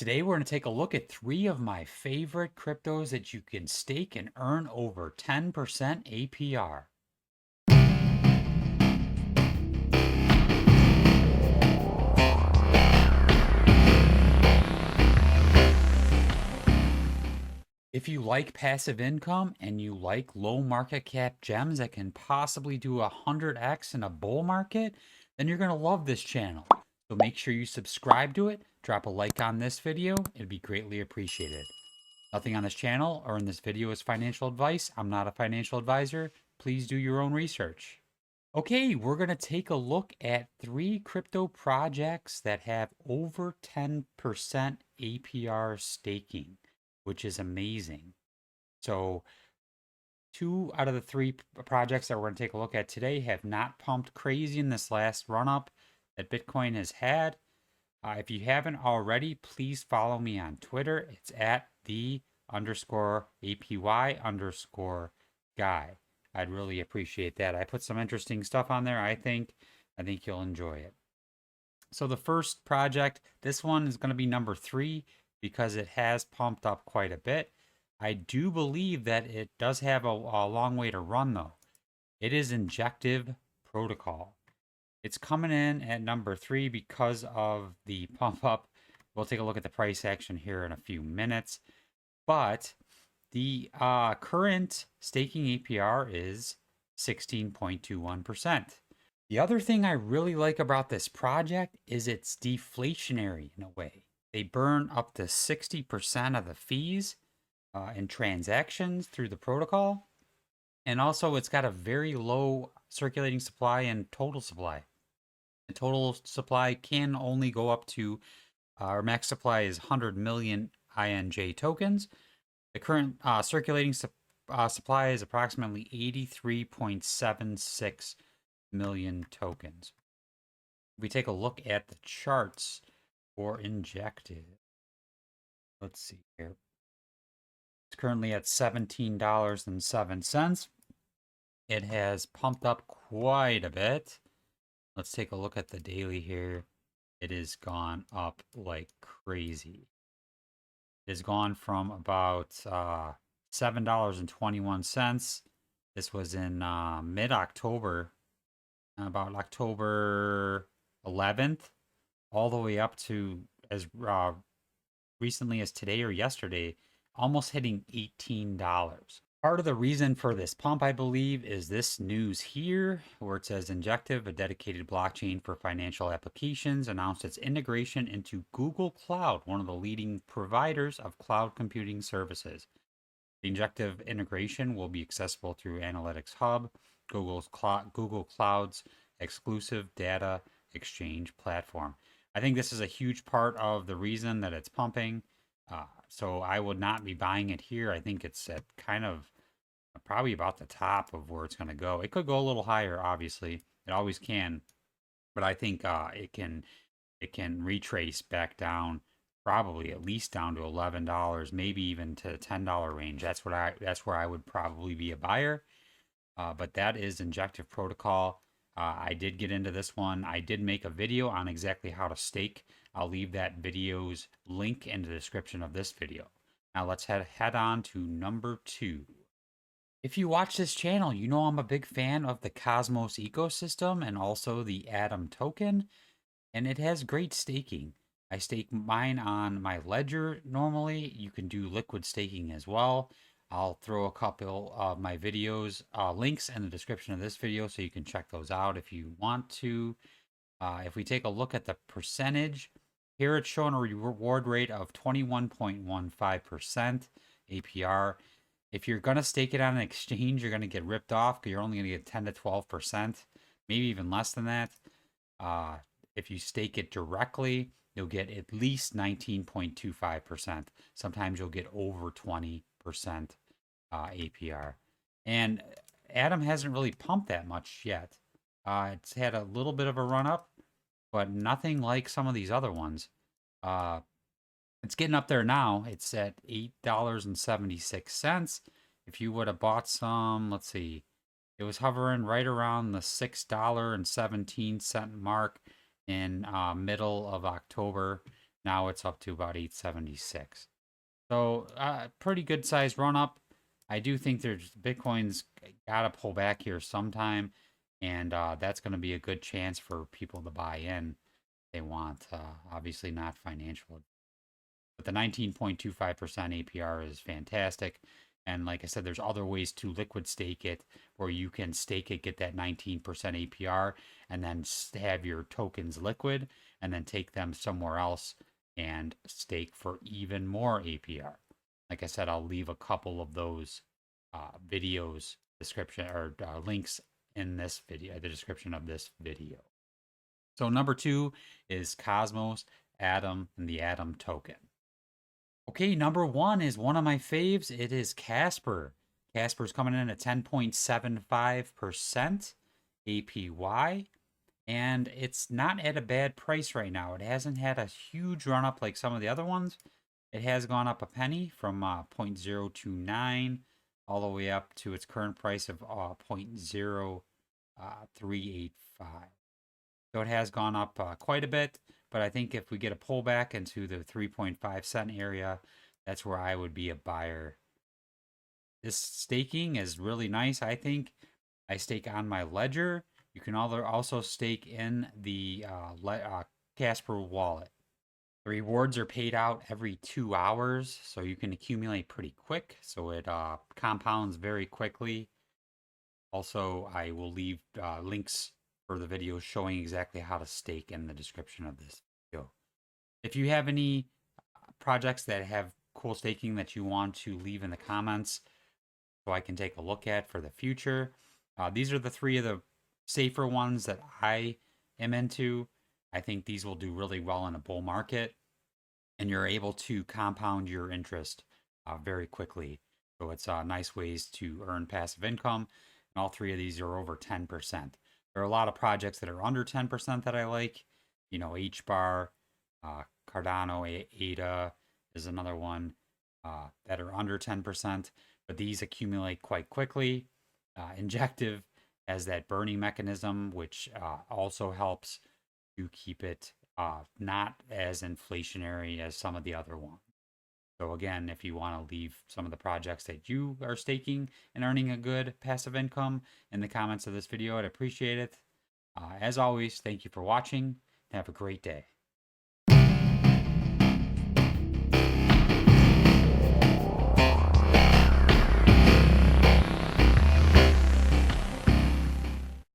Today, we're going to take a look at 3 of my favorite cryptos that you can stake and earn over 10% APR. If you like passive income and you like low market cap gems that can possibly do 100x in a bull market, then you're going to love this channel. So make sure you subscribe to it, drop a like on this video, it'd be greatly appreciated. Nothing on this channel or in this video is financial advice. I'm not a financial advisor. Please do your own research. Okay, we're going to take a look at 3 crypto projects that have over 10% APR staking, which is amazing. So 2 out of the 3 projects that we're going to take a look at today have not pumped crazy in this last run up that Bitcoin has had. If you haven't already, please follow me on Twitter. It's at the_APY_guy. I'd really appreciate that. I put some interesting stuff on there. I think you'll enjoy it. So the first project, this one is going to be number 3 because it has pumped up quite a bit. I do believe that it does have a long way to run though. It is Injective Protocol. It's coming in at number 3 because of the pump up. We'll take a look at the price action here in a few minutes. But the current staking APR is 16.21%. The other thing I really like about this project is it's deflationary in a way. They burn up to 60% of the fees in transactions through the protocol. And also it's got a very low circulating supply and total supply. The total supply can only go up to, our max supply is 100 million INJ tokens. The current circulating supply is approximately 83.76 million tokens. If we take a look at the charts for Injective, let's see here. It's currently at $17.07. It has pumped up quite a bit. Let's take a look at the daily here. It has gone up like crazy. It has gone from about $7.21. This was in mid-October, about October 11th, all the way up to as recently as today or yesterday, almost hitting $18. Part of the reason for this pump, I believe, is this news here, where it says Injective, a dedicated blockchain for financial applications, announced its integration into Google Cloud, one of the leading providers of cloud computing services. The Injective integration will be accessible through Analytics Hub, Google Cloud's exclusive data exchange platform. I think this is a huge part of the reason that it's pumping. So I would not be buying it here. I think it's at kind of probably about the top of where it's going to go. It could go a little higher, obviously. It always can. But I think it can retrace back down, probably at least down to $11, maybe even to the $10 range. That's where I would probably be a buyer. But that is Injective Protocol. I did get into this one. I did make a video on exactly how to stake. I'll leave that video's link in the description of this video. Now let's head on to number 2. If you watch this channel, you know I'm a big fan of the Cosmos ecosystem and also the ATOM token, and it has great staking. I stake mine on my ledger normally. You can do liquid staking as well. I'll throw a couple of my videos, links in the description of this video so you can check those out if you want to. If we take a look at the percentage, here it's showing a reward rate of 21.15% APR. If you're going to stake it on an exchange, you're going to get ripped off because you're only going to get 10 to 12%, maybe even less than that. If you stake it directly, you'll get at least 19.25%. Sometimes you'll get over 20% APR. And ATOM hasn't really pumped that much yet. It's had a little bit of a run up, but nothing like some of these other ones. It's getting up there now. It's at $8.76. If you would have bought some, let's see, it was hovering right around the $6.17 mark in middle of October. Now it's up to about 876. So pretty good size run up. I do think there's Bitcoin's got to pull back here sometime, and that's going to be a good chance for people to buy in. They want obviously not financial, but the 19.25% APR is fantastic. And like I said, there's other ways to liquid stake it where you can stake it, get that 19% APR, and then have your tokens liquid and then take them somewhere else and stake for even more APR. Like I said, I'll leave a couple of those videos description or links in this video, the description of this video. So number 2 is Cosmos, Atom, and the Atom token. Okay, number 1 is one of my faves. It is Casper. Casper's coming in at 10.75% APY, and it's not at a bad price right now. It hasn't had a huge run up like some of the other ones. It has gone up a penny from 0.029 all the way up to its current price of 0.0385. So it has gone up quite a bit, but I think if we get a pullback into the 3.5 cent area, that's where I would be a buyer. This staking is really nice. I think I stake on my ledger. You can also stake in the Casper wallet. The rewards are paid out every 2 hours, so you can accumulate pretty quick. So it compounds very quickly. Also, I will leave links for the videos showing exactly how to stake in the description of this video. If you have any projects that have cool staking that you want to leave in the comments so I can take a look at for the future. These are the 3 of the safer ones that I am into. I think these will do really well in a bull market, and you're able to compound your interest very quickly. So it's nice ways to earn passive income. And all 3 of these are over 10%. There are a lot of projects that are under 10% that I like. You know, HBAR, Cardano, ADA is another one that are under 10%, but these accumulate quite quickly. Injective has that burning mechanism, which also helps to keep it not as inflationary as some of the other ones. So again, if you want to leave some of the projects that you are staking and earning a good passive income in the comments of this video, I'd appreciate it. As always, thank you for watching. Have a great day.